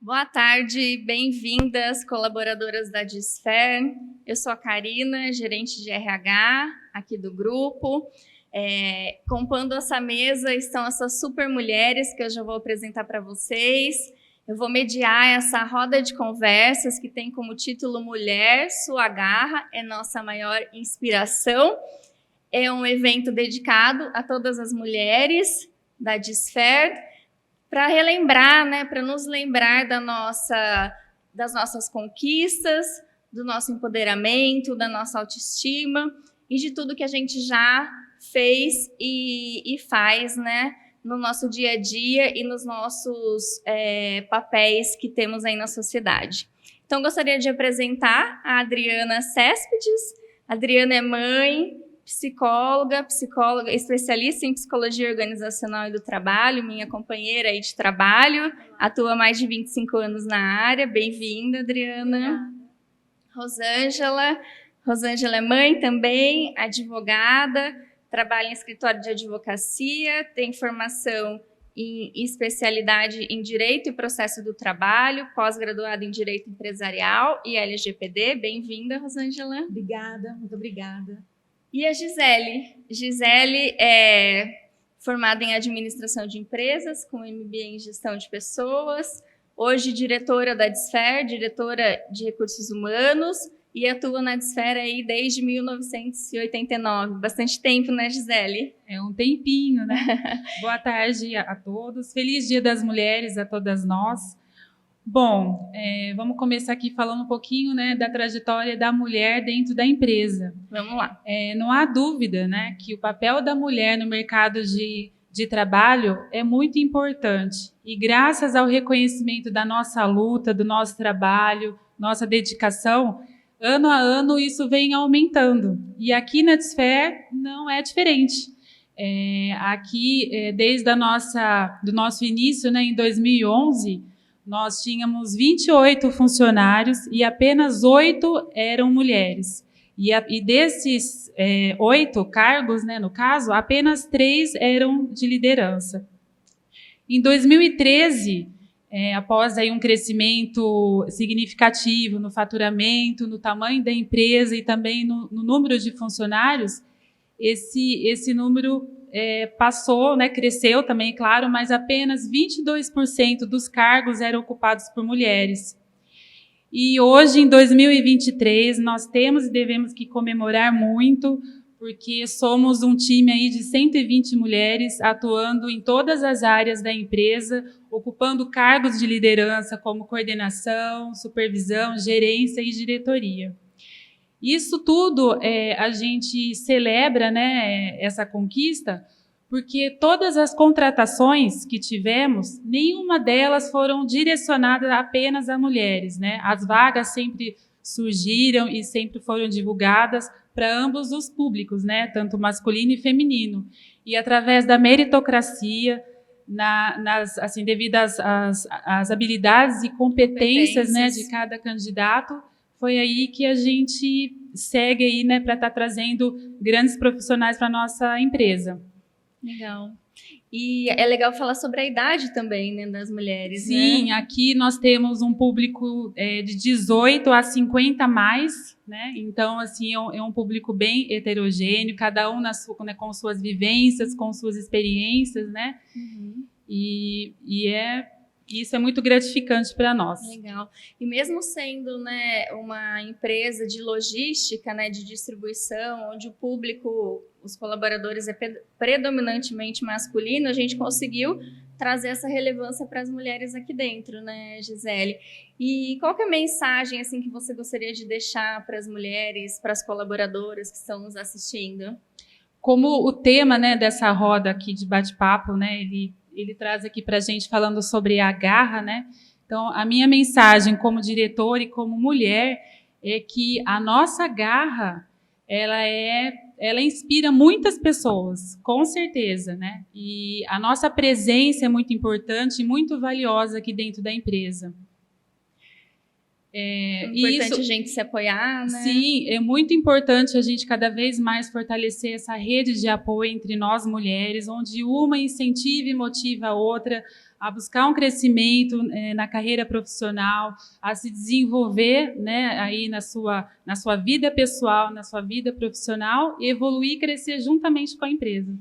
Boa tarde, bem-vindas, colaboradoras da Disfer. Eu sou a Karina, gerente de RH aqui do grupo. Compondo essa mesa estão essas super mulheres que eu já vou apresentar para vocês. Eu vou mediar essa roda de conversas que tem como título Mulher, Sua Garra é Nossa Maior Inspiração. É um evento dedicado a todas as mulheres da Disfer, para relembrar, para nos lembrar das nossas conquistas, do nosso empoderamento, da nossa autoestima e de tudo que a gente já fez e faz, no nosso dia a dia e nos nossos papéis que temos aí na sociedade. Então, gostaria de apresentar a Adriana Céspides. A Adriana é mãe, psicóloga, especialista em psicologia organizacional e do trabalho, minha companheira aí de trabalho, atua há mais de 25 anos na área. Bem-vinda, Adriana. Rosângela é mãe também, advogada, trabalha em escritório de advocacia, tem formação em especialidade em Direito e Processo do Trabalho, pós-graduada em Direito Empresarial e LGPD. Bem-vinda, Rosângela. Obrigada, muito obrigada. E a Gisele. Gisele é formada em Administração de Empresas, com MBA em Gestão de Pessoas, hoje diretora da Disfer, diretora de Recursos Humanos, e atua na Disfer aí desde 1989. Bastante tempo, né, Gisele? É um tempinho, né? Boa tarde a todos. Feliz Dia das Mulheres a todas nós. Bom, vamos começar aqui falando um pouquinho, da trajetória da mulher dentro da empresa. Vamos lá. Não há dúvida, que o papel da mulher no mercado de trabalho é muito importante. E graças ao reconhecimento da nossa luta, do nosso trabalho, nossa dedicação, ano a ano isso vem aumentando. E aqui na Disfer não é diferente. Desde do nosso início, em 2011, nós tínhamos 28 funcionários e apenas 8 eram mulheres. E desses 8 cargos, no caso, apenas 3 eram de liderança. Em 2013, após aí um crescimento significativo no faturamento, no tamanho da empresa e também no número de funcionários, esse número passou, cresceu também, claro, mas apenas 22% dos cargos eram ocupados por mulheres. E hoje, em 2023, nós temos e devemos que comemorar muito, porque somos um time aí de 120 mulheres atuando em todas as áreas da empresa, ocupando cargos de liderança como coordenação, supervisão, gerência e diretoria. Isso tudo a gente celebra, essa conquista, porque todas as contratações que tivemos, nenhuma delas foram direcionadas apenas a mulheres, As vagas sempre surgiram e sempre foram divulgadas para ambos os públicos, Tanto masculino e feminino. E através da meritocracia, devido às habilidades e competências. De cada candidato, foi aí que a gente segue aí, para estar trazendo grandes profissionais para a nossa empresa. Legal. E é legal falar sobre a idade também, das mulheres. Sim, aqui nós temos um público de 18 a 50 mais, Então, assim, é um público bem heterogêneo, cada um com suas vivências, com suas experiências, Uhum. Isso é muito gratificante para nós. Legal. E mesmo sendo, uma empresa de logística, de distribuição, onde o público, os colaboradores é predominantemente masculino, a gente conseguiu trazer essa relevância para as mulheres aqui dentro, Gisele? E qual que é a mensagem assim, que você gostaria de deixar para as mulheres, para as colaboradoras que estão nos assistindo? Como o tema, dessa roda aqui de bate-papo, ele traz aqui para a gente falando sobre a garra, Então, a minha mensagem como diretora e como mulher é que a nossa garra, ela inspira muitas pessoas, com certeza, E a nossa presença é muito importante e muito valiosa aqui dentro da empresa. É importante a gente se apoiar, Sim, é muito importante a gente cada vez mais fortalecer essa rede de apoio entre nós mulheres, onde uma incentiva e motiva a outra a buscar um crescimento na carreira profissional, a se desenvolver, né, aí na sua vida pessoal, na sua vida profissional, e evoluir e crescer juntamente com a empresa.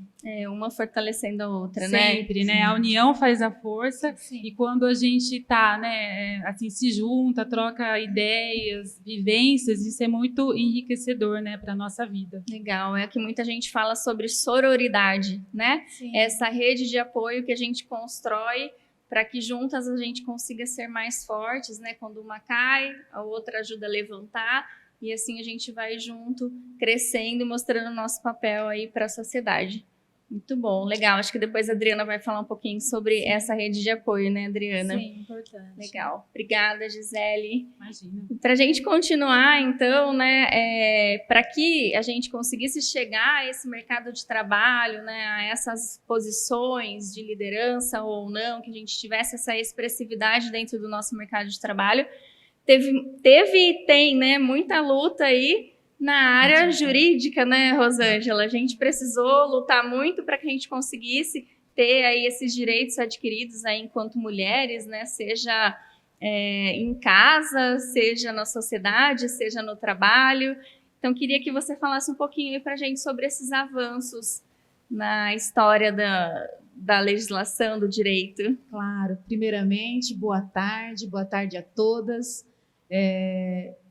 Uma fortalecendo a outra, né? Sempre, né? A união faz a força. Sim. E quando a gente tá, né, assim, se junta, troca ideias, vivências, isso é muito enriquecedor, né, para nossa vida. Legal, é que muita gente fala sobre sororidade, né? Sim. Essa rede de apoio que a gente constrói para que juntas a gente consiga ser mais fortes, né? Quando uma cai, a outra ajuda a levantar, e assim a gente vai junto, crescendo e mostrando o nosso papel aí para a sociedade. Muito bom, legal. Acho que depois a Adriana vai falar um pouquinho sobre essa rede de apoio, né, Adriana? Sim, importante. Legal. Obrigada, Gisele. Imagina. Para a gente continuar, então, né, para que a gente conseguisse chegar a esse mercado de trabalho, né, a essas posições de liderança ou não, que a gente tivesse essa expressividade dentro do nosso mercado de trabalho, teve e tem, né, muita luta aí na área jurídica, né, Rosângela? A gente precisou lutar muito para que a gente conseguisse ter aí esses direitos adquiridos aí enquanto mulheres, né, seja em casa, seja na sociedade, seja no trabalho. Então, queria que você falasse um pouquinho aí para a gente sobre esses avanços na história da legislação, do direito. Claro. Primeiramente, boa tarde a todas.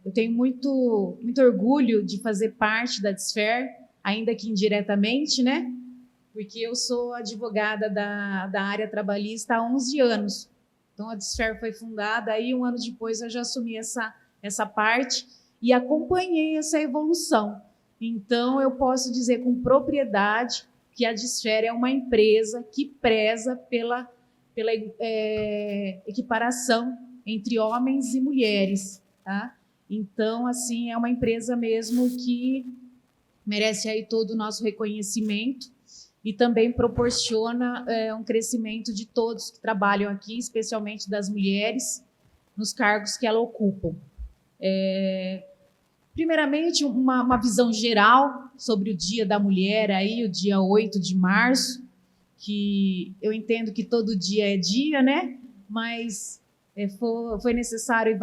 Eu tenho muito orgulho de fazer parte da Disfer, ainda que indiretamente, né? Porque eu sou advogada da área trabalhista há 11 anos. Então, a Disfer foi fundada, aí um ano depois eu já assumi essa parte e acompanhei essa evolução. Então, eu posso dizer com propriedade que a Disfer é uma empresa que preza pela equiparação entre homens e mulheres, tá? Então, assim, é uma empresa mesmo que merece aí todo o nosso reconhecimento e também proporciona um crescimento de todos que trabalham aqui, especialmente das mulheres, nos cargos que ela ocupam. Primeiramente, uma visão geral sobre o Dia da Mulher, aí, o dia 8 de março, que eu entendo que todo dia é dia, né? Mas foram necessários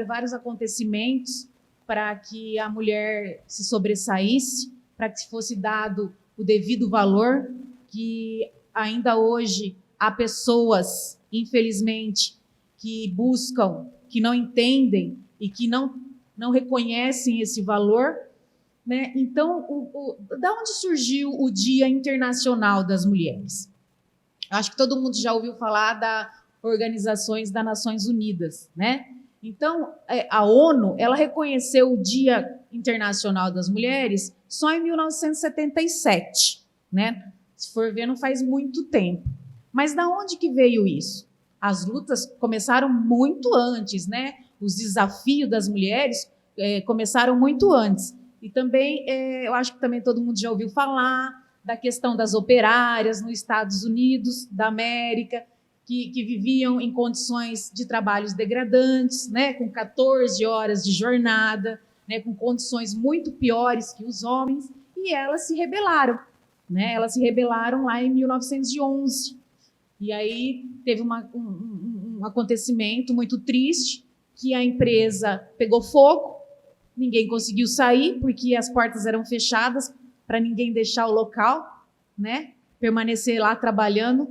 vários acontecimentos para que a mulher se sobressaísse, para que fosse dado o devido valor, que ainda hoje há pessoas, infelizmente, que buscam, que não entendem e que não reconhecem esse valor, né? Então, da onde surgiu o Dia Internacional das Mulheres? Acho que todo mundo já ouviu falar das organizações das Nações Unidas, né? Então, a ONU, ela reconheceu o Dia Internacional das Mulheres só em 1977, né? Se for ver, não faz muito tempo. Mas da onde que veio isso? As lutas começaram muito antes, né? Os desafios das mulheres começaram muito antes. E também, eu acho que também todo mundo já ouviu falar da questão das operárias nos Estados Unidos da América, que viviam em condições de trabalhos degradantes, né, com 14 horas de jornada, né, com condições muito piores que os homens, e elas se rebelaram. Né? Elas se rebelaram lá em 1911. E aí teve um acontecimento muito triste, que a empresa pegou fogo, ninguém conseguiu sair, porque as portas eram fechadas para ninguém deixar o local, né, permanecer lá trabalhando.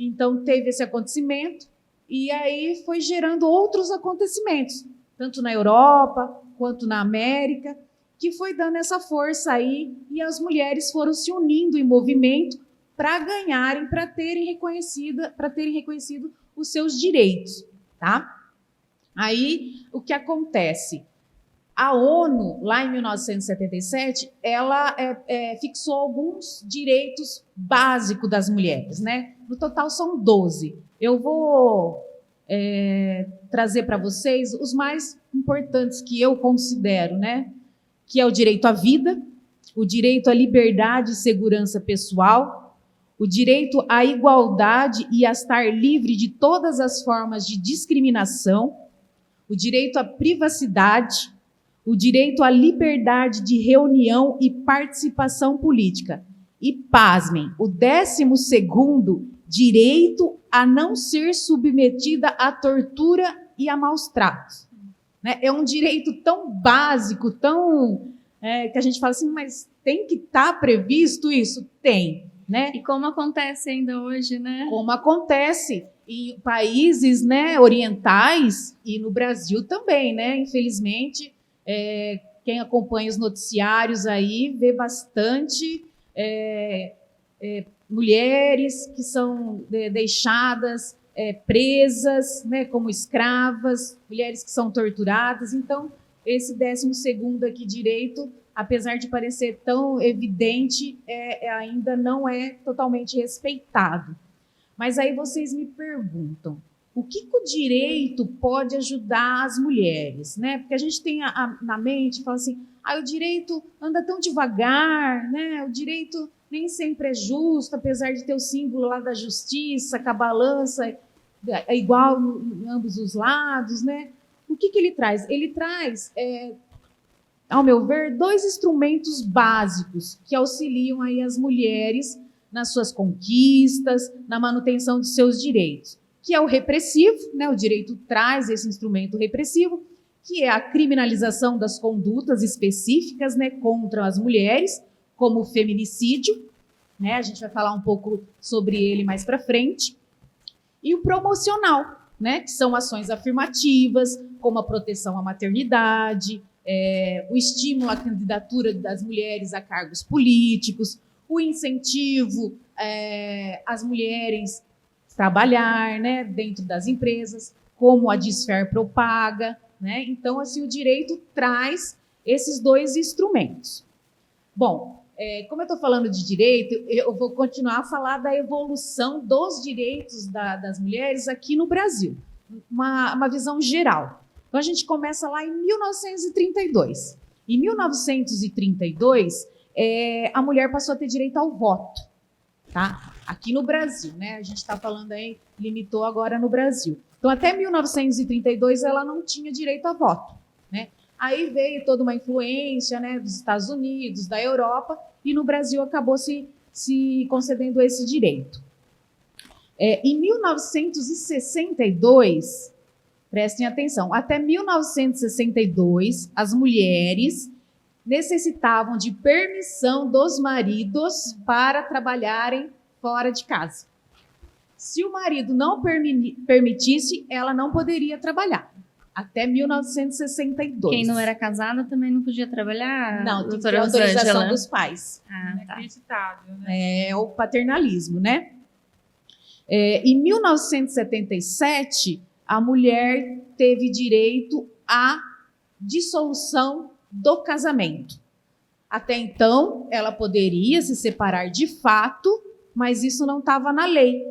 Então, teve esse acontecimento e aí foi gerando outros acontecimentos, tanto na Europa quanto na América, que foi dando essa força aí e as mulheres foram se unindo em movimento para ganharem, para terem reconhecido os seus direitos, tá? Aí, o que acontece? A ONU, lá em 1977, ela fixou alguns direitos básicos das mulheres, né? No total, são 12. Eu vou trazer para vocês os mais importantes que eu considero, né? Que é o direito à vida, o direito à liberdade e segurança pessoal, o direito à igualdade e a estar livre de todas as formas de discriminação, o direito à privacidade, o direito à liberdade de reunião e participação política. E, pasmem, o 12º direito a não ser submetida à tortura e a maus tratos. Né? É um direito tão básico, tão que a gente fala assim, mas tem que estar previsto isso? Tem. Né? E como acontece ainda hoje, né? Como acontece em países, né, orientais e no Brasil também, né? Infelizmente, quem acompanha os noticiários aí vê bastante mulheres que são deixadas presas, né, como escravas, mulheres que são torturadas. Então, esse 12º aqui direito, apesar de parecer tão evidente, ainda não é totalmente respeitado. Mas aí vocês me perguntam, o que o direito pode ajudar as mulheres? Né? Porque a gente tem na mente, fala assim, o direito anda tão devagar, né? O direito nem sempre é justo, apesar de ter o símbolo lá da justiça, com a balança é igual em ambos os lados. Né? O que ele traz? Ele traz... ao meu ver, 2 instrumentos básicos que auxiliam aí as mulheres nas suas conquistas, na manutenção de seus direitos, que é o repressivo, né? O direito traz esse instrumento repressivo, que é a criminalização das condutas específicas, né, contra as mulheres, como o feminicídio, né? A gente vai falar um pouco sobre ele mais para frente, e o promocional, né, que são ações afirmativas, como a proteção à maternidade, o estímulo à candidatura das mulheres a cargos políticos, o incentivo às mulheres trabalhar, né, dentro das empresas, como a Disfer propaga. Né? Então, assim, o direito traz esses 2 instrumentos. Bom, como eu estou falando de direito, eu vou continuar a falar da evolução dos direitos das mulheres aqui no Brasil, uma visão geral. Então, a gente começa lá em 1932. Em 1932, a mulher passou a ter direito ao voto, tá? Aqui no Brasil, né? A gente está falando aí, limitou agora no Brasil. Então, até 1932, ela não tinha direito a voto, né? Aí veio toda uma influência, né, dos Estados Unidos, da Europa, e no Brasil acabou se concedendo esse direito. Em 1962... prestem atenção, até 1962, as mulheres necessitavam de permissão dos maridos para trabalharem fora de casa. Se o marido não permitisse, ela não poderia trabalhar. Até 1962. Quem não era casada também não podia trabalhar? Não, tinha que ter autorização dos pais. Tá. Inacreditável, né? É o paternalismo, né? Em 1977... a mulher teve direito à dissolução do casamento. Até então, ela poderia se separar de fato, mas isso não estava na lei.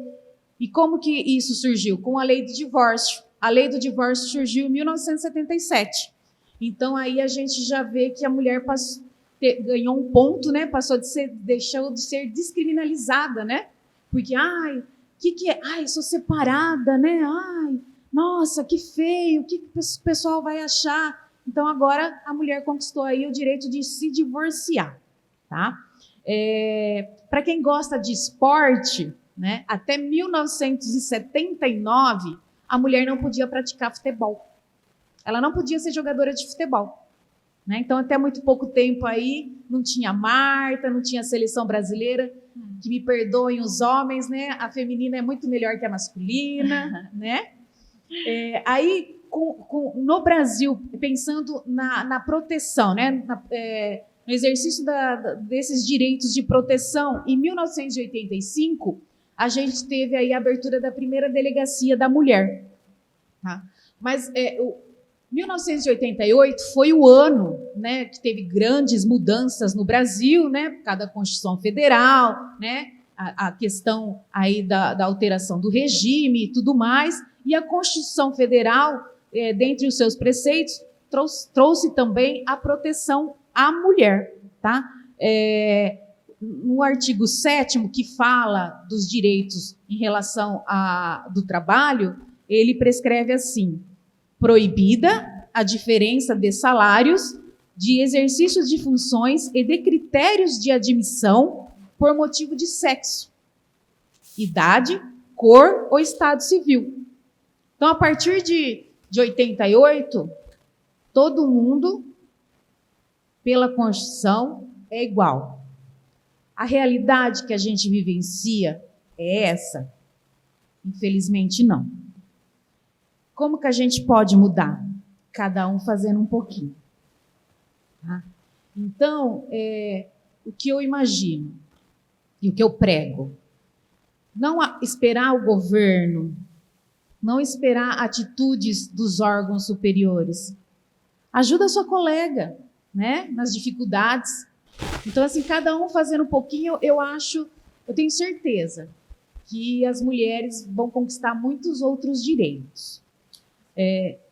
E como que isso surgiu? Com a lei do divórcio. A lei do divórcio surgiu em 1977. Então, aí a gente já vê que a mulher ganhou um ponto, né? Deixou de ser descriminalizada, né? Porque, que é? Sou separada, né? Nossa, que feio, o que o pessoal vai achar? Então, agora a mulher conquistou aí o direito de se divorciar, tá? Para quem gosta de esporte, né, até 1979, a mulher não podia praticar futebol. Ela não podia ser jogadora de futebol. Né? Então, até muito pouco tempo aí, não tinha Marta, não tinha seleção brasileira, que me perdoem os homens, né? A feminina é muito melhor que a masculina, né? Aí, no Brasil, pensando na proteção, né? No exercício desses direitos de proteção, em 1985, a gente teve aí a abertura da primeira delegacia da mulher. Tá? Mas 1988 foi o ano, né, que teve grandes mudanças no Brasil, né, por causa da Constituição Federal, né, a questão aí da alteração do regime e tudo mais. E a Constituição Federal, dentre os seus preceitos, trouxe também a proteção à mulher. Tá? No artigo 7º, que fala dos direitos em relação do trabalho, ele prescreve assim: proibida a diferença de salários, de exercícios de funções e de critérios de admissão por motivo de sexo. idade, cor ou estado civil. Então, a partir de 88, todo mundo, pela Constituição, é igual. A realidade que a gente vivencia é essa? Infelizmente, não. Como que a gente pode mudar? Cada um fazendo um pouquinho. Tá? Então, o que eu imagino e o que eu prego, não esperar o governo, não esperar atitudes dos órgãos superiores. Ajuda a sua colega, né, nas dificuldades. Então, assim, cada um fazendo um pouquinho, eu tenho certeza que as mulheres vão conquistar muitos outros direitos.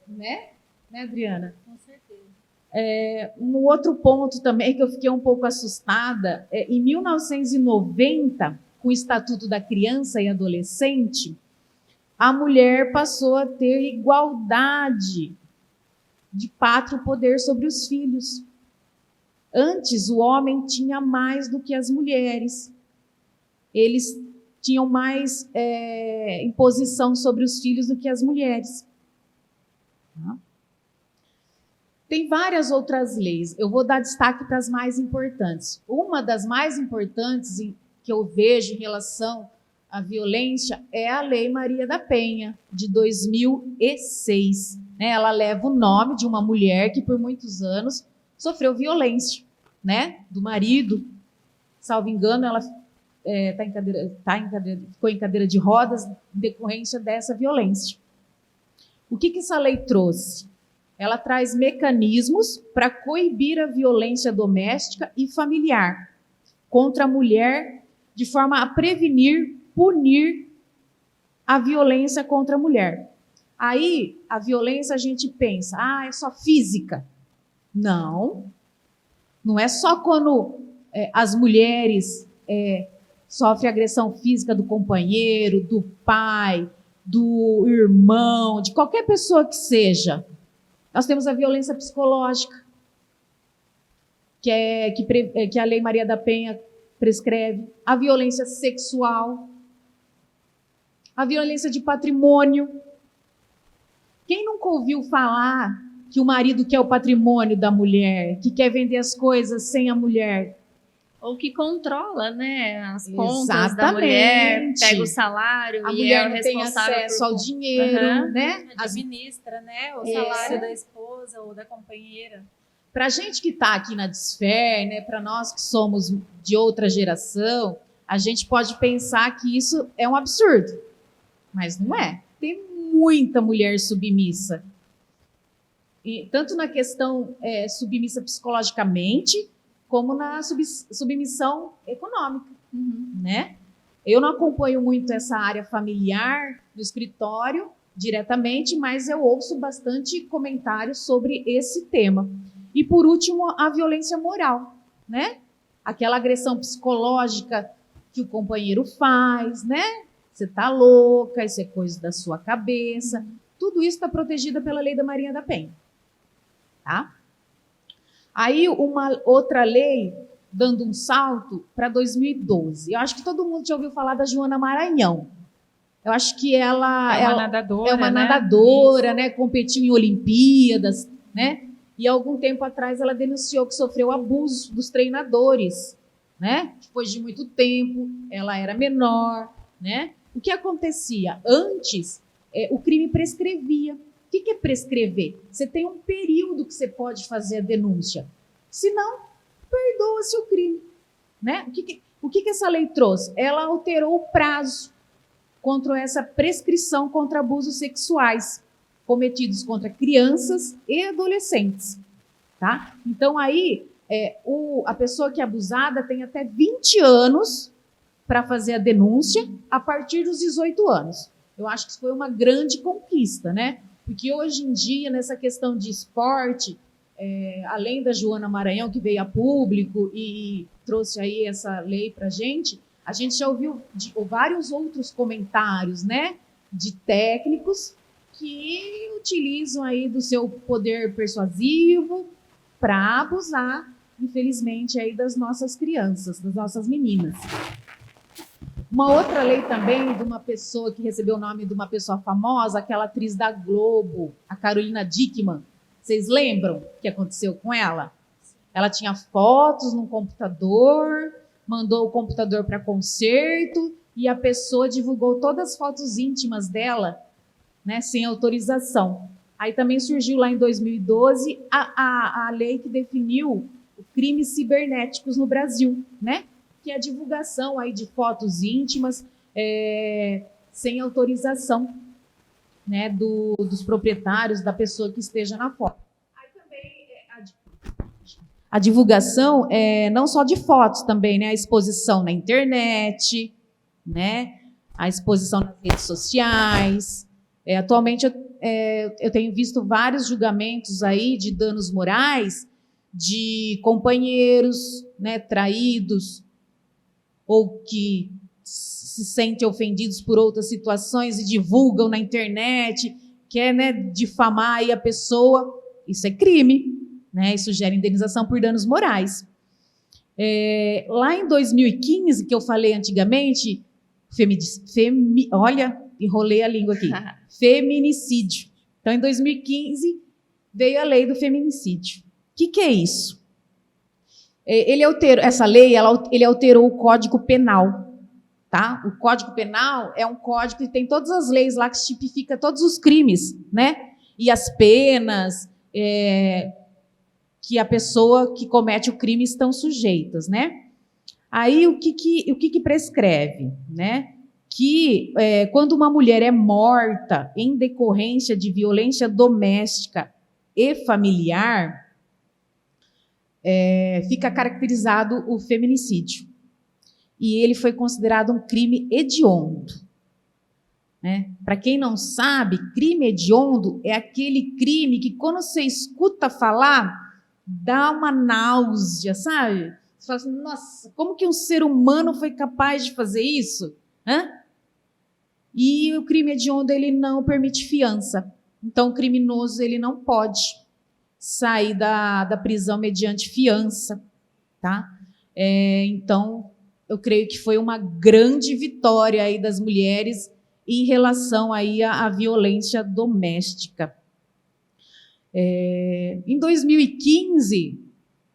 Né, Adriana? Com certeza. Um outro ponto também que eu fiquei um pouco assustada, em 1990, com o Estatuto da Criança e Adolescente, a mulher passou a ter igualdade de pátrio poder sobre os filhos. Antes, o homem tinha mais do que as mulheres. Eles tinham mais imposição sobre os filhos do que as mulheres. Tem várias outras leis. Eu vou dar destaque para as mais importantes. Uma das mais importantes que eu vejo em relação à violência é a Lei Maria da Penha, de 2006. Ela leva o nome de uma mulher que, por muitos anos, sofreu violência, né, do marido. Salvo engano, ela ficou em cadeira de rodas em decorrência dessa violência. O que essa lei trouxe? Ela traz mecanismos para coibir a violência doméstica e familiar contra a mulher, de forma a prevenir, punir a violência contra a mulher. Aí, a violência a gente pensa, é só física. Não é só quando as mulheres sofrem agressão física do companheiro, do pai, do irmão, de qualquer pessoa que seja. Nós temos a violência psicológica, que a Lei Maria da Penha prescreve, a violência sexual, a violência de patrimônio. Quem nunca ouviu falar que o marido quer o patrimônio da mulher, que quer vender as coisas sem a mulher? Ou que controla, né, as contas Exatamente. da mulher, pega o salário a e mulher é o não tem responsável acesso ao dinheiro, né? Administra, né, o salário da esposa ou da companheira. Para a gente que está aqui na Disfer, né, para nós que somos de outra geração, a gente pode pensar que isso é um absurdo, mas não é. Tem muita mulher submissa, e tanto na questão submissa psicologicamente, como na submissão econômica, né? Eu não acompanho muito essa área familiar do escritório diretamente, mas eu ouço bastante comentários sobre esse tema. E, por último, a violência moral, né? Aquela agressão psicológica que o companheiro faz, né? Você tá louca, isso é coisa da sua cabeça. Tudo isso está protegido pela Lei da Maria da Penha, tá? Aí, uma outra lei, dando um salto para 2012. Eu acho que todo mundo já ouviu falar da Joana Maranhão. Eu acho que ela nadadora, é uma nadadora, né? Competiu em Olimpíadas, né? E há algum tempo atrás ela denunciou que sofreu abuso dos treinadores, né? Depois de muito tempo, ela era menor, né? O que acontecia? Antes, o crime prescrevia. O que é prescrever? Você tem um período que você pode fazer a denúncia. Senão, perdoa-se o crime, né? O que essa lei trouxe? Ela alterou o prazo contra essa prescrição contra abusos sexuais cometidos contra crianças e adolescentes, tá? Então, aí, a pessoa que é abusada tem até 20 anos para fazer a denúncia a partir dos 18 anos. Eu acho que isso foi uma grande conquista, né? Porque hoje em dia, nessa questão de esporte, além da Joana Maranhão, que veio a público e trouxe aí essa lei para a gente já ouviu vários outros comentários, né? De técnicos que utilizam aí do seu poder persuasivo para abusar, infelizmente, aí das nossas crianças, das nossas meninas. Uma outra lei também de uma pessoa que recebeu o nome de uma pessoa famosa, aquela atriz da Globo, a Carolina Dickmann. Vocês lembram o que aconteceu com ela? Ela tinha fotos no computador, mandou o computador para concerto e a pessoa divulgou todas as fotos íntimas dela, né, sem autorização. Aí também surgiu lá em 2012 a lei que definiu crimes cibernéticos no Brasil, né? Que é a divulgação aí de fotos íntimas sem autorização, né, dos proprietários, da pessoa que esteja na foto. Aí também a divulgação não só de fotos também, né? A exposição na internet, né? A exposição nas redes sociais. Atualmente eu tenho visto vários julgamentos aí de danos morais de companheiros, né, traídos ou que se sentem ofendidos por outras situações e divulgam na internet, quer, né, difamar aí a pessoa. Isso é crime, né? Isso gera indenização por danos morais. Lá em 2015, que eu falei antigamente, olha, enrolei a língua aqui, feminicídio. Então, em 2015, veio a lei do feminicídio. O que é isso? Essa lei ele alterou o Código Penal. Tá? O Código Penal é um código que tem todas as leis lá que tipifica todos os crimes, né? E as penas que a pessoa que comete o crime estão sujeitas, né? Aí o que prescreve, né? Que quando uma mulher é morta em decorrência de violência doméstica e familiar, fica caracterizado o feminicídio. E ele foi considerado um crime hediondo, né? Para quem não sabe, crime hediondo é aquele crime que, quando você escuta falar, dá uma náusea, sabe? Você fala assim, nossa, como que um ser humano foi capaz de fazer isso? Hã? E o crime hediondo, ele não permite fiança. Então, o criminoso, ele não pode sair da prisão mediante fiança, tá? Então, eu creio que foi uma grande vitória aí das mulheres em relação aí à violência doméstica. Em 2015,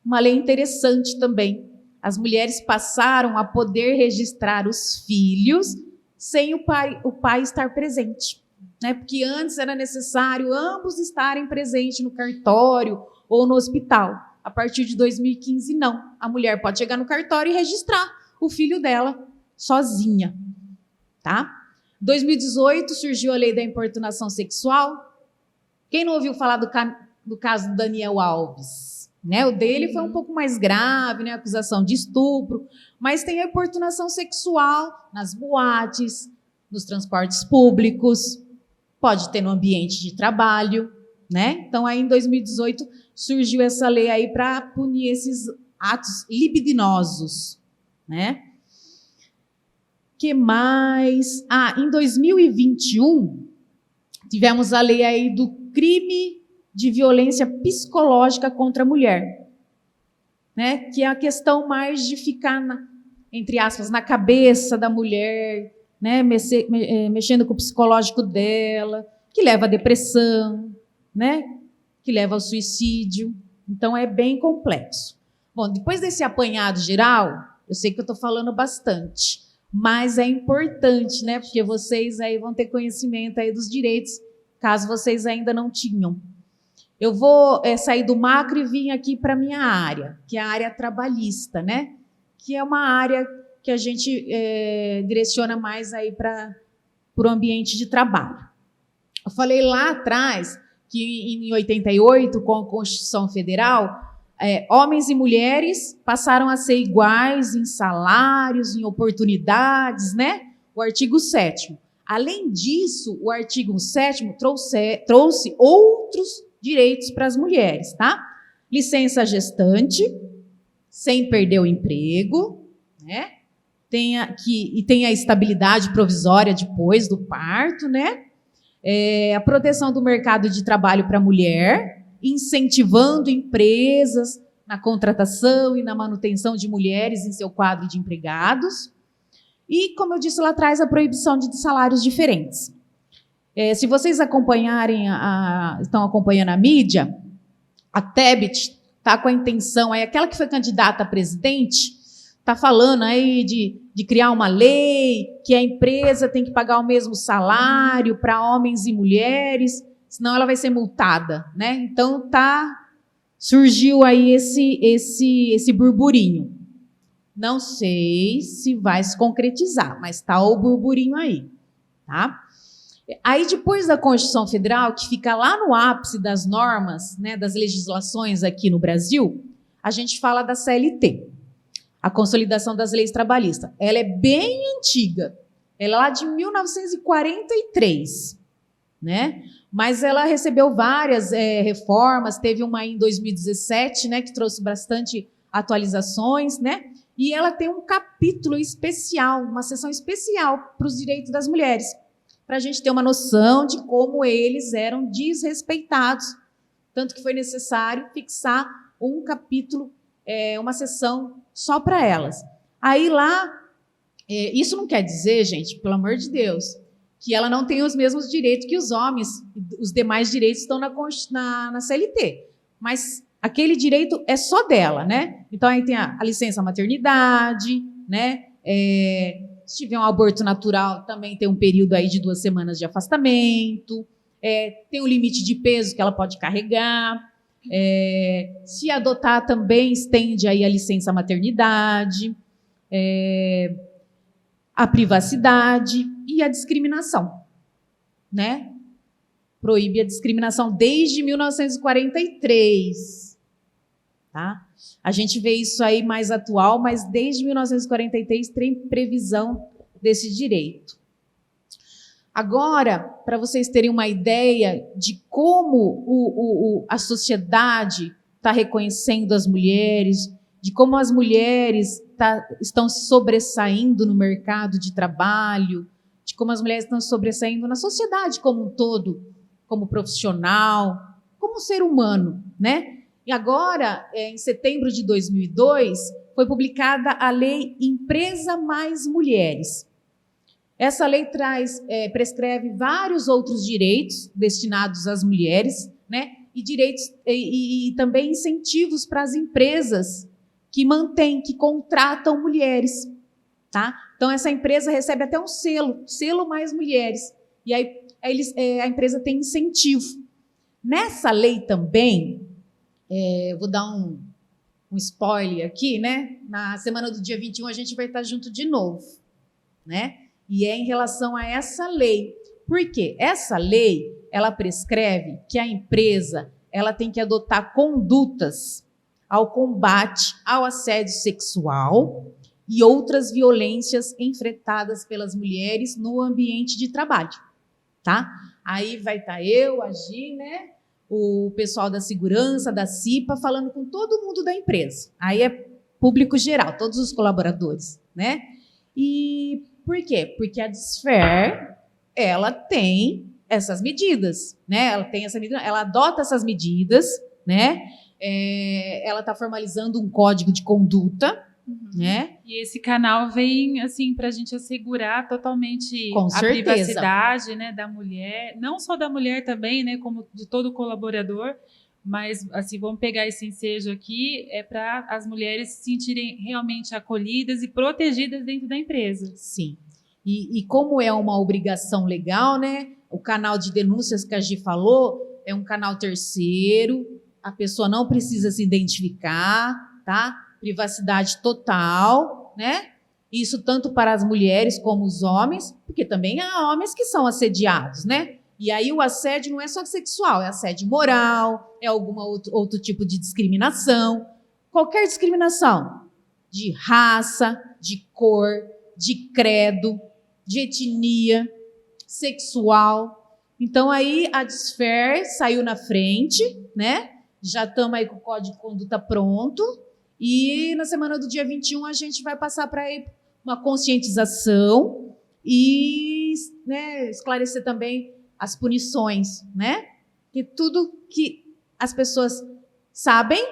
uma lei interessante também. As mulheres passaram a poder registrar os filhos sem o pai estar presente, né? Porque antes era necessário ambos estarem presentes no cartório ou no hospital. A partir de 2015, não. A mulher pode chegar no cartório e registrar o filho dela sozinha, tá? 2018 surgiu a lei da importunação sexual. Quem não ouviu falar do caso do Daniel Alves? Né? O dele foi um pouco mais grave, né? Acusação de estupro, mas tem a importunação sexual nas boates, nos transportes públicos, pode ter no ambiente de trabalho, né? Então, aí em 2018 surgiu essa lei aí para punir esses atos libidinosos, né? Que mais? Em 2021 tivemos a lei aí do crime de violência psicológica contra a mulher, né? Que é a questão mais de ficar, entre aspas, na cabeça da mulher, né? Mexendo com o psicológico dela, que leva à depressão, né? Que leva ao suicídio. Então, é bem complexo. Bom, depois desse apanhado geral, eu sei que eu estou falando bastante, mas é importante, né? Porque vocês aí vão ter conhecimento aí dos direitos, caso vocês ainda não tinham. Eu vou sair do macro e vir aqui para a minha área, que é a área trabalhista, né? Que é uma área que a gente direciona mais aí para o ambiente de trabalho. Eu falei lá atrás que em 88, com a Constituição Federal, homens e mulheres passaram a ser iguais em salários, em oportunidades, né? O artigo 7º. Além disso, o artigo 7º trouxe outros direitos para as mulheres, tá? Licença gestante, sem perder o emprego, né? Tem a estabilidade provisória depois do parto, né? A proteção do mercado de trabalho para a mulher, incentivando empresas na contratação e na manutenção de mulheres em seu quadro de empregados. E, como eu disse lá atrás, a proibição de salários diferentes. Se vocês estão acompanhando a mídia, a Tebet está com a intenção, aquela que foi candidata a presidente, está falando aí de criar uma lei que a empresa tem que pagar o mesmo salário para homens e mulheres, senão ela vai ser multada, né? Então surgiu aí esse burburinho. Não sei se vai se concretizar, mas está o burburinho aí, tá? Aí, depois da Constituição Federal, que fica lá no ápice das normas, né, das legislações aqui no Brasil, a gente fala da CLT, a Consolidação das Leis Trabalhistas. Ela é bem antiga, ela é lá de 1943, né? Mas ela recebeu várias reformas, teve uma em 2017, né, que trouxe bastante atualizações, né? E ela tem um capítulo especial, uma seção especial para os direitos das mulheres, para a gente ter uma noção de como eles eram desrespeitados, tanto que foi necessário fixar um capítulo, uma seção só para elas. Aí lá, isso não quer dizer, gente, pelo amor de Deus, que ela não tem os mesmos direitos que os homens, os demais direitos estão na CLT, mas aquele direito é só dela, né? Então, aí tem a licença maternidade, né? Se tiver um aborto natural, também tem um período aí de 2 semanas de afastamento, tem um limite de peso que ela pode carregar, se adotar também estende aí a licença maternidade, a privacidade e a discriminação, né? Proíbe a discriminação desde 1943. Tá? A gente vê isso aí mais atual, mas desde 1943 tem previsão desse direito. Agora, para vocês terem uma ideia de como a sociedade está reconhecendo as mulheres, de como as mulheres estão se sobressaindo no mercado de trabalho, de como as mulheres estão se sobressaindo na sociedade como um todo, como profissional, como ser humano, né? E agora, em setembro de 2002, foi publicada a Lei Empresa Mais Mulheres. Essa lei prescreve vários outros direitos destinados às mulheres, né? E direitos e também incentivos para as empresas que contratam mulheres, tá? Então, essa empresa recebe até um selo Mais Mulheres. E aí a empresa tem incentivo. Nessa lei também, vou dar um spoiler aqui, né? Na semana do dia 21 a gente vai estar junto de novo, né? E é em relação a essa lei. Por quê? Essa lei, ela prescreve que a empresa ela tem que adotar condutas ao combate ao assédio sexual e outras violências enfrentadas pelas mulheres no ambiente de trabalho, tá? Aí vai estar eu, a Gi, né? O pessoal da segurança, da CIPA, falando com todo mundo da empresa. Aí é público geral, todos os colaboradores, né? E por quê? Porque a Desfer, ela tem essas medidas, né? Ela adota essas medidas, né? Ela está formalizando um código de conduta, né? E esse canal vem assim para a gente assegurar totalmente Com a certeza. privacidade, né, da mulher, não só da mulher também, né, como de todo colaborador, mas assim vamos pegar esse ensejo aqui para as mulheres se sentirem realmente acolhidas e protegidas dentro da empresa. Sim. E como é uma obrigação legal, né? O canal de denúncias que a Gi falou é um canal terceiro, a pessoa não precisa se identificar, tá? Privacidade total, né? Isso tanto para as mulheres como os homens, porque também há homens que são assediados, né? E aí o assédio não é só sexual, é assédio moral, é algum outro tipo de discriminação. Qualquer discriminação de raça, de cor, de credo, de etnia, sexual. Então aí a Desfer saiu na frente, né? Já estamos aí com o Código de Conduta pronto. E na semana do dia 21 a gente vai passar para uma conscientização e, né, esclarecer também as punições, né? Que tudo que as pessoas sabem,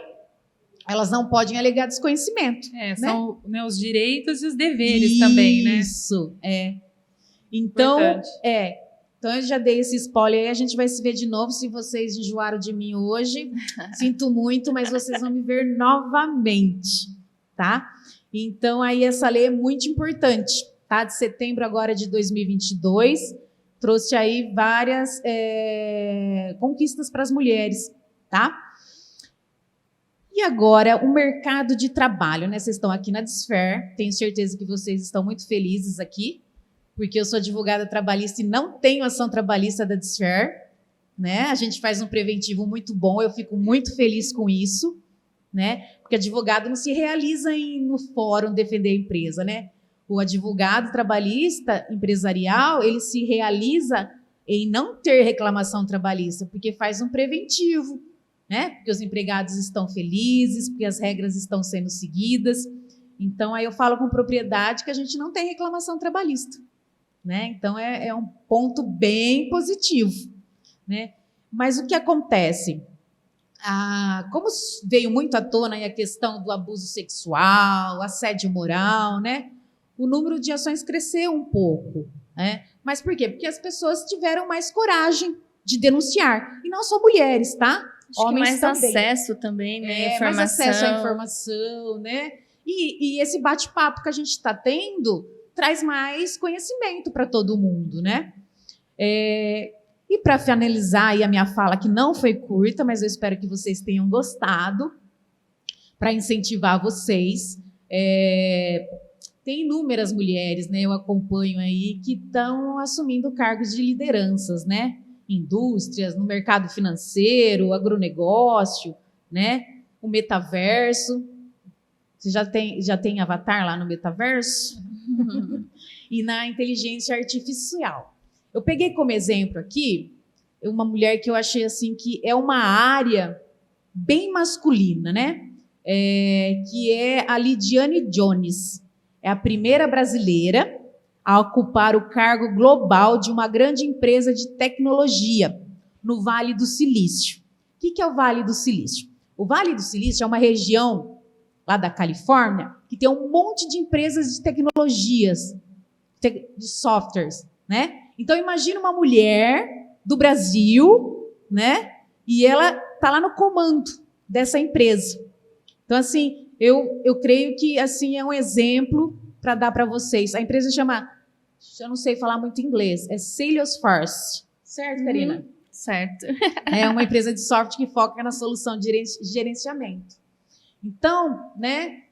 elas não podem alegar desconhecimento. São, né, os direitos e os deveres também, né? Isso, Então, Importante. Então, eu já dei esse spoiler aí, a gente vai se ver de novo. Se vocês enjoaram de mim hoje, sinto muito, mas vocês vão me ver novamente, tá? Então, aí essa lei é muito importante, tá? De setembro agora de 2022, trouxe aí várias conquistas para as mulheres, tá? E agora, o mercado de trabalho, né? Vocês estão aqui na Desfer, tenho certeza que vocês estão muito felizes aqui, porque eu sou advogada trabalhista e não tenho ação trabalhista da Desfer, né? A gente faz um preventivo muito bom, eu fico muito feliz com isso, né? Porque advogado não se realiza no fórum defender a empresa, né? O advogado trabalhista empresarial, ele se realiza em não ter reclamação trabalhista, porque faz um preventivo, né? Porque os empregados estão felizes, porque as regras estão sendo seguidas. Então, aí eu falo com propriedade que a gente não tem reclamação trabalhista. Né? Então, é um ponto bem positivo. Né? Mas o que acontece? Como veio muito à tona aí a questão do abuso sexual, assédio moral, né? O número de ações cresceu um pouco. Né? Mas por quê? Porque as pessoas tiveram mais coragem de denunciar. E não só mulheres, tá? Acho Homens que mais também. acesso também, né? Informação. Mais acesso à informação, né? E esse bate-papo que a gente está tendo traz mais conhecimento para todo mundo, né? E para finalizar aí a minha fala, que não foi curta, mas eu espero que vocês tenham gostado, para incentivar vocês, tem inúmeras mulheres, né? Eu acompanho aí que estão assumindo cargos de lideranças, né? Indústrias, no mercado financeiro, agronegócio, né? O metaverso. Você já tem avatar lá no metaverso? E na inteligência artificial. Eu peguei como exemplo aqui uma mulher que eu achei assim que é uma área bem masculina, né? Que é a Lidiane Jones. É a primeira brasileira a ocupar o cargo global de uma grande empresa de tecnologia no Vale do Silício. O que é o Vale do Silício? O Vale do Silício é uma região lá da Califórnia que tem um monte de empresas de tecnologias, de softwares, né? Então, imagina uma mulher do Brasil, né? E ela está lá no comando dessa empresa. Então, assim, eu creio que assim é um exemplo para dar para vocês. A empresa chama, eu não sei falar muito inglês, é Salesforce. Certo, Karina? Certo. É uma empresa de software que foca na solução de gerenciamento. Então, né,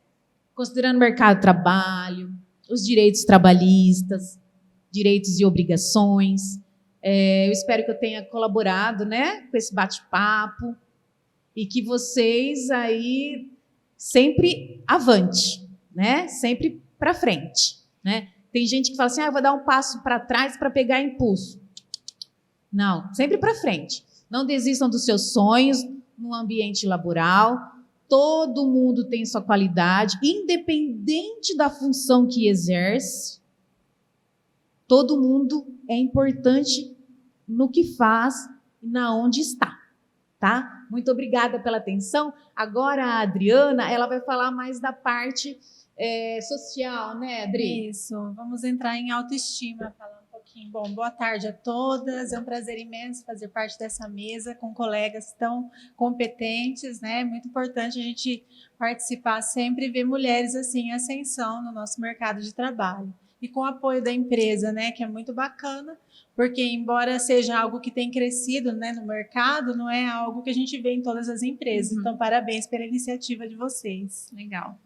considerando o mercado de trabalho, os direitos trabalhistas, direitos e obrigações, eu espero que eu tenha colaborado, né, com esse bate-papo e que vocês aí sempre avante, né, sempre para frente, né? Tem gente que fala assim, eu vou dar um passo para trás para pegar impulso. Não, sempre para frente. Não desistam dos seus sonhos no ambiente laboral. Todo mundo tem sua qualidade, independente da função que exerce. Todo mundo é importante no que faz e na onde está, tá? Muito obrigada pela atenção. Agora a Adriana, ela vai falar mais da parte social, né, Adri? Isso, vamos entrar em autoestima, falar um pouquinho. Bom, boa tarde a todas, é um prazer imenso fazer parte dessa mesa com colegas tão competentes, né? Muito importante a gente participar sempre e ver mulheres assim em ascensão no nosso mercado de trabalho. E com o apoio da empresa, né, que é muito bacana, porque embora seja algo que tem crescido, né, no mercado, não é algo que a gente vê em todas as empresas. Uhum. Então, parabéns pela iniciativa de vocês. Legal.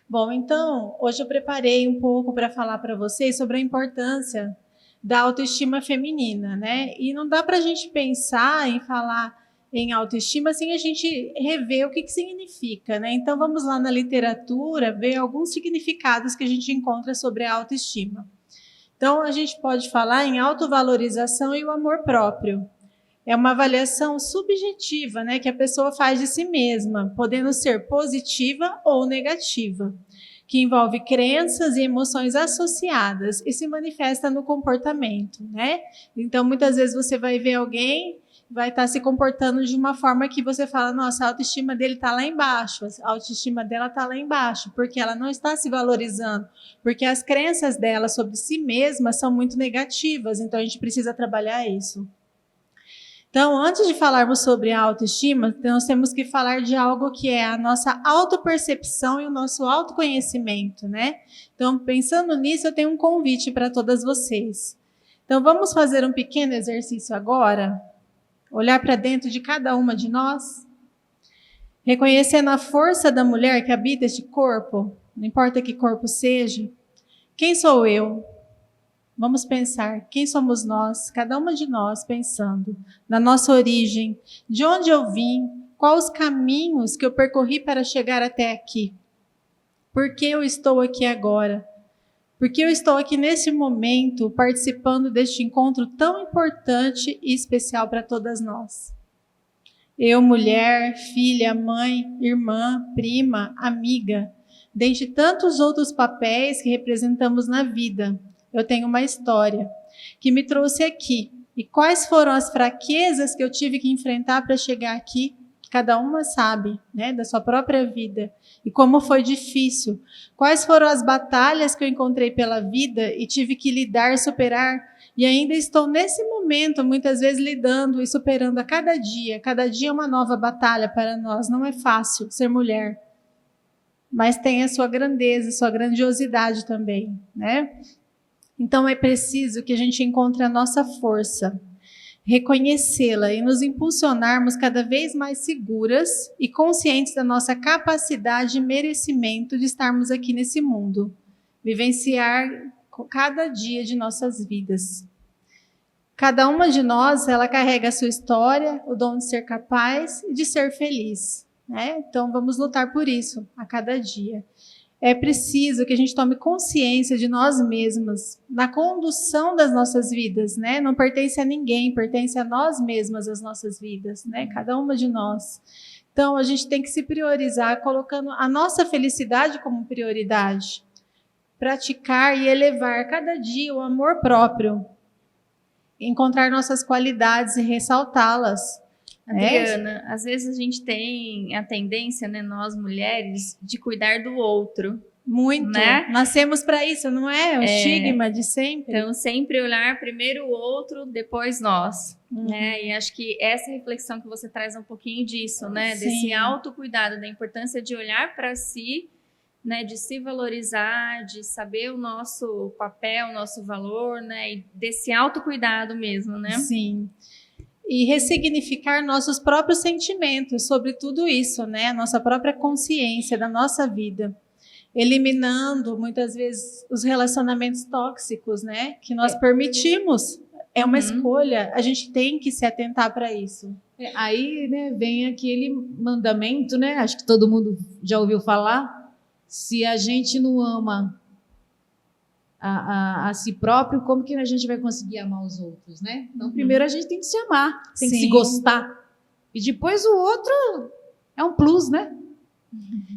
Bom, então, hoje eu preparei um pouco para falar para vocês sobre a importância da autoestima feminina, né? E não dá para a gente pensar em falar em autoestima sem a gente rever o que significa, né? Então, vamos lá na literatura ver alguns significados que a gente encontra sobre a autoestima. Então, a gente pode falar em autovalorização e o amor próprio. É uma avaliação subjetiva, né, que a pessoa faz de si mesma, podendo ser positiva ou negativa, que envolve crenças e emoções associadas e se manifesta no comportamento, né? Então, muitas vezes você vai ver alguém vai estar se comportando de uma forma que você fala, nossa, a autoestima dele está lá embaixo, a autoestima dela está lá embaixo, porque ela não está se valorizando, porque as crenças dela sobre si mesma são muito negativas, então a gente precisa trabalhar isso. Então, antes de falarmos sobre a autoestima, nós temos que falar de algo que é a nossa autopercepção e o nosso autoconhecimento, né? Então, pensando nisso, eu tenho um convite para todas vocês. Então, vamos fazer um pequeno exercício agora? Olhar para dentro de cada uma de nós, reconhecendo a força da mulher que habita este corpo, não importa que corpo seja. Quem sou eu? Vamos pensar, quem somos nós? Cada uma de nós pensando na nossa origem, de onde eu vim, quais os caminhos que eu percorri para chegar até aqui. Por que eu estou aqui agora? Por que eu estou aqui nesse momento, participando deste encontro tão importante e especial para todas nós? Eu, mulher, filha, mãe, irmã, prima, amiga, dentre tantos outros papéis que representamos na vida, eu tenho uma história que me trouxe aqui. E quais foram as fraquezas que eu tive que enfrentar para chegar aqui? Cada uma sabe, né, da sua própria vida. E como foi difícil. Quais foram as batalhas que eu encontrei pela vida e tive que lidar, superar. E ainda estou nesse momento, muitas vezes, lidando e superando a cada dia. Cada dia é uma nova batalha para nós. Não é fácil ser mulher. Mas tem a sua grandeza, a sua grandiosidade também, né? Então é preciso que a gente encontre a nossa força, reconhecê-la e nos impulsionarmos cada vez mais seguras e conscientes da nossa capacidade e merecimento de estarmos aqui nesse mundo, vivenciar cada dia de nossas vidas. Cada uma de nós, ela carrega a sua história, o dom de ser capaz e de ser feliz, né? Então vamos lutar por isso a cada dia. É preciso que a gente tome consciência de nós mesmas, na condução das nossas vidas, né? Não pertence a ninguém, pertence a nós mesmas as nossas vidas, né? Cada uma de nós. Então, a gente tem que se priorizar, colocando a nossa felicidade como prioridade. Praticar e elevar cada dia o amor próprio. Encontrar nossas qualidades e ressaltá-las. Adriana, às vezes a gente tem a tendência, né, nós mulheres, de cuidar do outro. Muito, né? Nascemos para isso, não é? O estigma de sempre. Então, sempre olhar primeiro o outro, depois nós. Né? E acho que essa reflexão que você traz um pouquinho disso, né? Sim. Desse autocuidado, da importância de olhar para si, né? De se valorizar, de saber o nosso papel, o nosso valor, né? E desse autocuidado mesmo, né? Sim. E ressignificar nossos próprios sentimentos sobre tudo isso, né? A nossa própria consciência da nossa vida. Eliminando, muitas vezes, os relacionamentos tóxicos, né? Que nós permitimos. É uma escolha. A gente tem que se atentar para isso. Aí, né, vem aquele mandamento, né? Acho que todo mundo já ouviu falar. Se a gente não ama a si próprio, como que a gente vai conseguir amar os outros, né? Então, primeiro a gente tem que se amar, tem que se gostar. E depois o outro é um plus, né?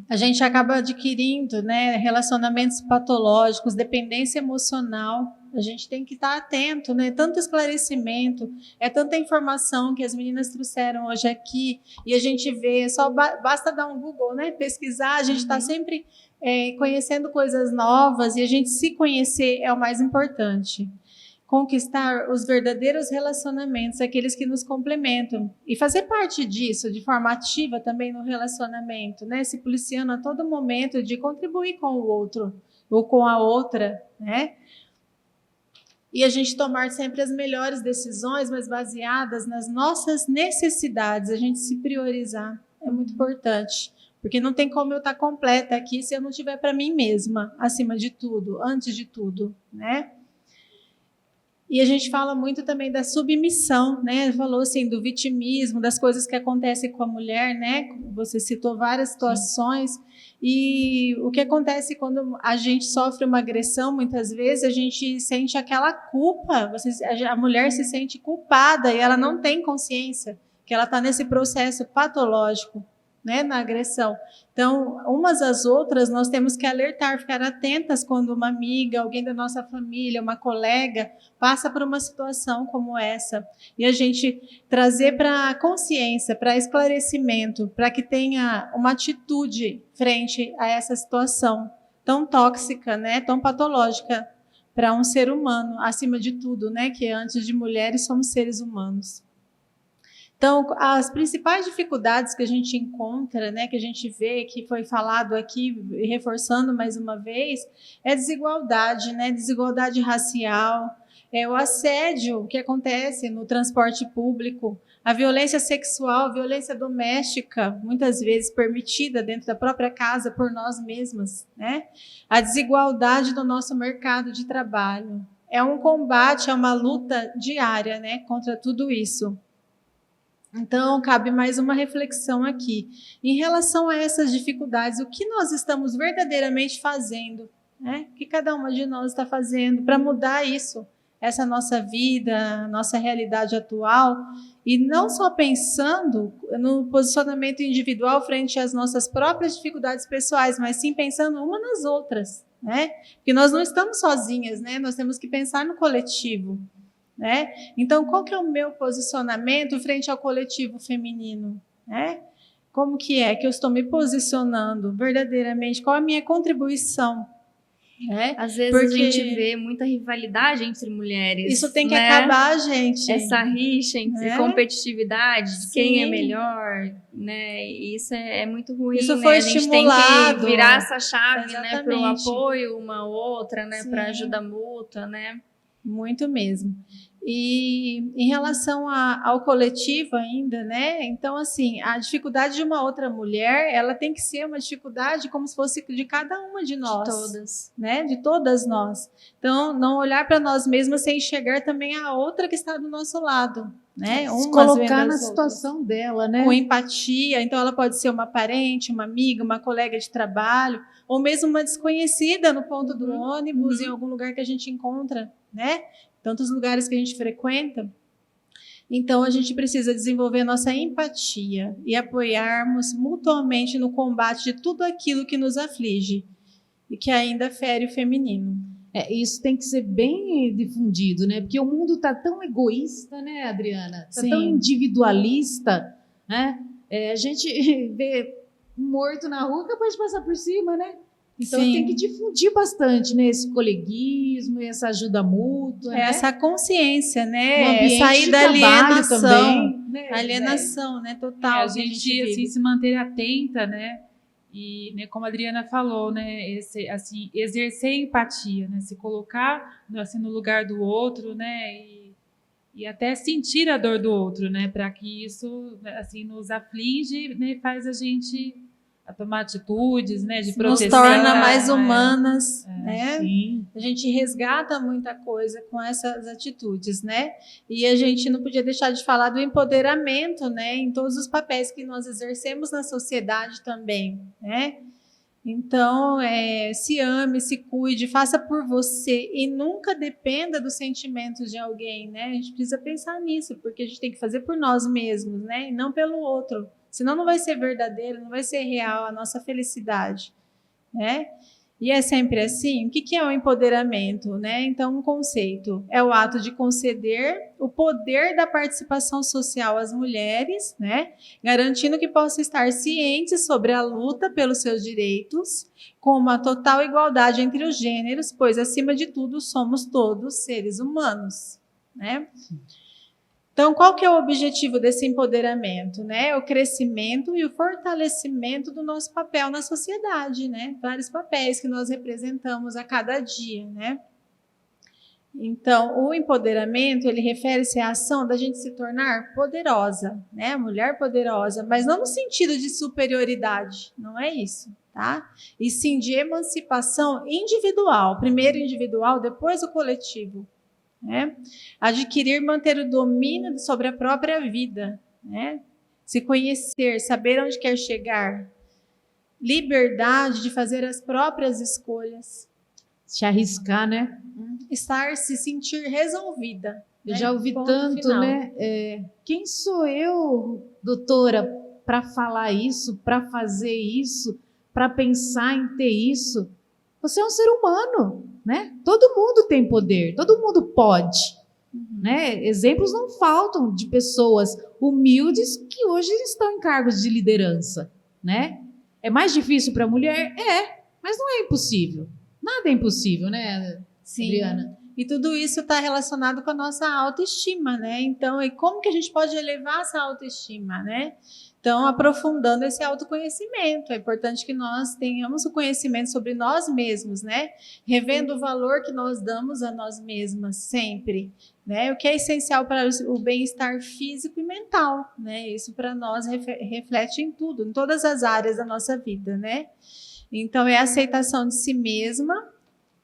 A gente acaba adquirindo, né, relacionamentos patológicos, dependência emocional. A gente tem que estar atento, né? Tanto esclarecimento, é tanta informação que as meninas trouxeram hoje aqui, e a gente vê, só basta dar um Google, né? Pesquisar, a gente está sempre conhecendo coisas novas, e a gente se conhecer é o mais importante. Conquistar os verdadeiros relacionamentos, aqueles que nos complementam, e fazer parte disso, de forma ativa também no relacionamento, né? Se policiando a todo momento de contribuir com o outro, ou com a outra, né? E a gente tomar sempre as melhores decisões, mas baseadas nas nossas necessidades, a gente se priorizar, é muito importante. Porque não tem como eu estar completa aqui se eu não tiver para mim mesma, acima de tudo, antes de tudo, né? E a gente fala muito também da submissão, né? Falou assim do vitimismo, das coisas que acontecem com a mulher, né? Você citou várias situações. E o que acontece quando a gente sofre uma agressão, muitas vezes a gente sente aquela culpa, a mulher se sente culpada e ela não tem consciência que ela está nesse processo patológico, né, na agressão. Então, umas às outras, nós temos que alertar, ficar atentas quando uma amiga, alguém da nossa família, uma colega, passa por uma situação como essa. E a gente trazer para a consciência, para esclarecimento, para que tenha uma atitude frente a essa situação tão tóxica, né, tão patológica para um ser humano, acima de tudo, né, que antes de mulheres somos seres humanos. Então, as principais dificuldades que a gente encontra, né, que a gente vê, que foi falado aqui, reforçando mais uma vez, é desigualdade, né, desigualdade racial, o assédio que acontece no transporte público, a violência sexual, violência doméstica, muitas vezes permitida dentro da própria casa por nós mesmas, né, a desigualdade do nosso mercado de trabalho. É um combate, é uma luta diária, né, contra tudo isso. Então, cabe mais uma reflexão aqui. Em relação a essas dificuldades, o que nós estamos verdadeiramente fazendo? Né? O que cada uma de nós está fazendo para mudar isso, essa nossa vida, nossa realidade atual? E não só pensando no posicionamento individual frente às nossas próprias dificuldades pessoais, mas sim pensando uma nas outras. Né? Porque nós não estamos sozinhas, né? Nós temos que pensar no coletivo. Né? Então, qual que é o meu posicionamento frente ao coletivo feminino? Né? Como que eu estou me posicionando verdadeiramente? Qual a minha contribuição? Né? Às vezes a gente vê muita rivalidade entre mulheres. Isso tem que né? acabar, gente. Essa rixa entre competitividade, de quem é melhor, né? E isso é muito ruim. Isso né? foi a gente estimulado. Tem que virar essa chave, né, para o apoio uma outra, né, para ajuda mútua, né? Muito mesmo. E em relação ao coletivo ainda, né? Então, assim, a dificuldade de uma outra mulher, ela tem que ser uma dificuldade como se fosse de cada uma de nós. De todas. Né? De todas nós. Então, não olhar para nós mesmas sem enxergar também a outra que está do nosso lado. Né? Se colocar na situação dela, né? Com empatia. Então, ela pode ser uma parente, uma amiga, uma colega de trabalho, ou mesmo uma desconhecida no ponto do ônibus, em algum lugar que a gente encontra, né? Tantos lugares que a gente frequenta. Então, a gente precisa desenvolver nossa empatia e apoiarmos mutuamente no combate de tudo aquilo que nos aflige e que ainda fere o feminino. Isso tem que ser bem difundido, né? Porque o mundo está tão egoísta, né, Adriana? Está tão individualista, né? A gente vê um morto na rua capaz de passar por cima, né? Então tem que difundir bastante, né, esse coleguismo, essa ajuda mútua, né? Essa consciência, né? Sair da alienação também, né? Alienação, né? Total. A gente assim se manter atenta, né? E, né, como a Adriana falou, né, assim, exercer empatia, né, se colocar assim no lugar do outro, né, e até sentir a dor do outro, né, para que isso assim nos aflige, né, faz a gente a tomar atitudes, né, de proteção. Nos torna mais humanas, né? Sim. A gente resgata muita coisa com essas atitudes, né? E a gente não podia deixar de falar do empoderamento, né? Em todos os papéis que nós exercemos na sociedade também, né? Então, se ame, se cuide, faça por você e nunca dependa dos sentimentos de alguém, né? A gente precisa pensar nisso, porque a gente tem que fazer por nós mesmos, né? E não pelo outro. Senão não vai ser verdadeiro, não vai ser real a nossa felicidade, né? E é sempre assim? O que é o empoderamento, né? Então, um conceito é o ato de conceder o poder da participação social às mulheres, né? Garantindo que possam estar cientes sobre a luta pelos seus direitos, com uma total igualdade entre os gêneros, pois, acima de tudo, somos todos seres humanos, né? Então, qual que é o objetivo desse empoderamento, né? O crescimento e o fortalecimento do nosso papel na sociedade, né? Vários papéis que nós representamos a cada dia, né? Então, o empoderamento, ele refere-se à ação da gente se tornar poderosa, né? Mulher poderosa, mas não no sentido de superioridade, não é isso, tá? E sim de emancipação individual, primeiro individual, depois o coletivo. Né? Adquirir, manter o domínio sobre a própria vida, né? Se conhecer, saber onde quer chegar, liberdade de fazer as próprias escolhas, se arriscar, né? Se sentir resolvida. Eu já ouvi tanto, né? Quem sou eu, doutora, para falar isso, para fazer isso, para pensar em ter isso. Você é um ser humano, né? Todo mundo tem poder, todo mundo pode, né? Exemplos não faltam de pessoas humildes que hoje estão em cargos de liderança, né? É mais difícil para a mulher? Mas não é impossível. Nada é impossível, né, Adriana? E tudo isso está relacionado com a nossa autoestima, né? Então, e como que a gente pode elevar essa autoestima, né? Então, aprofundando esse autoconhecimento. É importante que nós tenhamos o conhecimento sobre nós mesmos, né? Revendo o valor que nós damos a nós mesmas sempre, né? O que é essencial para o bem-estar físico e mental, né? Isso para nós reflete em tudo, em todas as áreas da nossa vida, né? Então, é a aceitação de si mesma,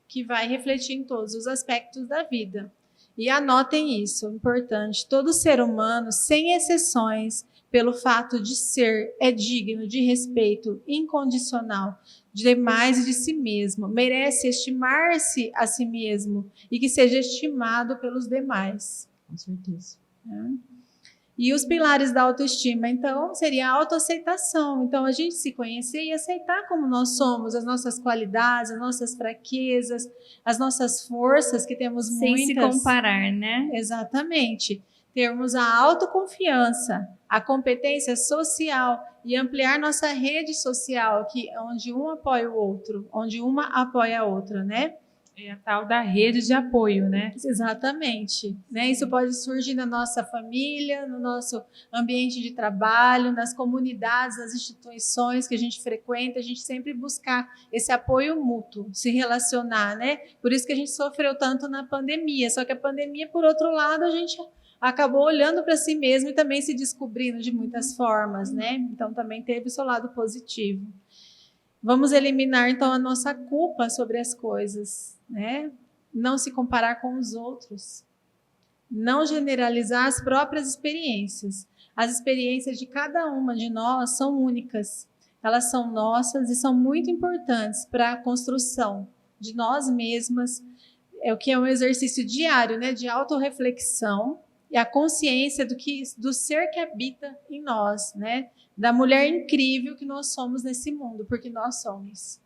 que vai refletir em todos os aspectos da vida. E anotem isso, importante. Todo ser humano, sem exceções, pelo fato de ser, é digno de respeito incondicional de demais e de si mesmo. Merece estimar-se a si mesmo e que seja estimado pelos demais. Com certeza. E os pilares da autoestima, então, seria a autoaceitação. Então, a gente se conhecer e aceitar como nós somos, as nossas qualidades, as nossas fraquezas, as nossas forças, que temos Sem muitas. se comparar, né? Exatamente. Termos a autoconfiança, a competência social e ampliar nossa rede social, onde um apoia o outro, onde uma apoia a outra, né? É a tal da rede de apoio, né? Exatamente. Né? Isso pode surgir na nossa família, no nosso ambiente de trabalho, nas comunidades, nas instituições que a gente frequenta, a gente sempre buscar esse apoio mútuo, se relacionar, né? Por isso que a gente sofreu tanto na pandemia. Só que a pandemia, por outro lado, a gente acabou olhando para si mesmo e também se descobrindo de muitas formas, né? Então também teve o seu lado positivo. Vamos eliminar então a nossa culpa sobre as coisas, né? Não se comparar com os outros. Não generalizar as próprias experiências. As experiências de cada uma de nós são únicas. Elas são nossas e são muito importantes para a construção de nós mesmas. É o que é um exercício diário, né, de autorreflexão e a consciência do ser que habita em nós, né? Da mulher incrível que nós somos nesse mundo, porque nós somos.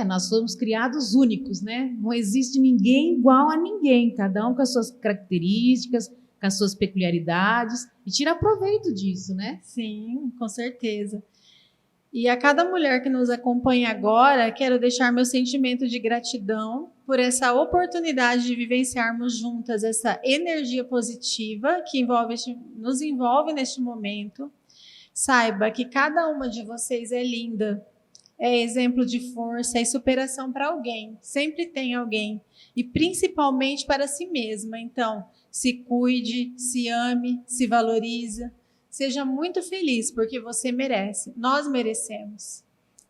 Nós somos criados únicos, né? Não existe ninguém igual a ninguém, cada um com as suas características, com as suas peculiaridades, e tira proveito disso, né? Sim, com certeza. E a cada mulher que nos acompanha agora, quero deixar meu sentimento de gratidão por essa oportunidade de vivenciarmos juntas essa energia positiva que nos envolve neste momento. Saiba que cada uma de vocês é linda, é exemplo de força e superação para alguém. Sempre tem alguém. E principalmente para si mesma. Então, se cuide, se ame, se valorize. Seja muito feliz, porque você merece. Nós merecemos.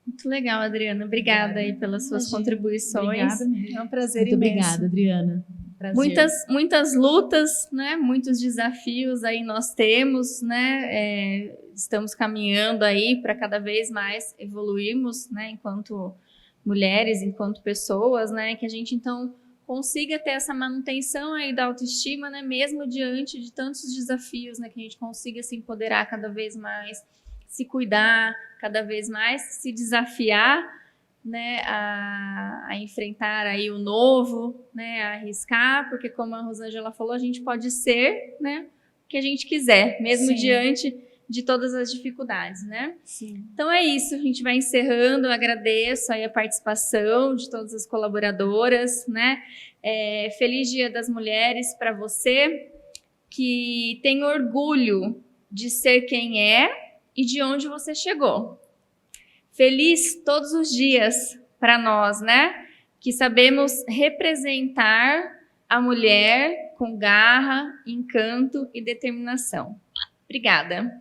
Muito legal, Adriana. Obrigada aí pelas suas contribuições. Obrigada mesmo. É um prazer Muito imenso. obrigada, Adriana. Prazer. Muitas lutas, né? Muitos desafios aí nós temos, né? Estamos caminhando aí para cada vez mais evoluirmos, né? Enquanto mulheres, enquanto pessoas, né? Que a gente então consiga ter essa manutenção aí da autoestima, né? Mesmo diante de tantos desafios, né? Que a gente consiga se empoderar cada vez mais, se cuidar cada vez mais, se desafiar, né, a enfrentar aí o novo, né, a arriscar, porque como a Rosângela falou, a gente pode ser, né, o que a gente quiser, mesmo Sim. diante de todas as dificuldades, né? Sim. Então é isso, a gente vai encerrando, eu agradeço aí a participação de todas as colaboradoras, né? Feliz Dia das Mulheres para você, que tem orgulho de ser quem é e de onde você chegou. Feliz todos os dias para nós, né? Que sabemos representar a mulher com garra, encanto e determinação. Obrigada.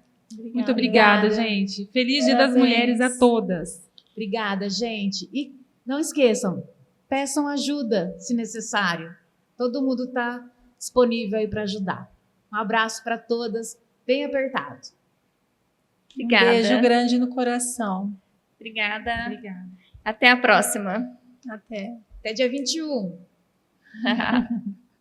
Muito obrigada, gente. Feliz Dia das Mulheres a todas. Obrigada, gente. E não esqueçam, peçam ajuda, se necessário. Todo mundo está disponível aí para ajudar. Um abraço para todas, bem apertado. Obrigada. Um beijo grande no coração. Obrigada. Obrigada. Até a próxima. Até. Até dia 21.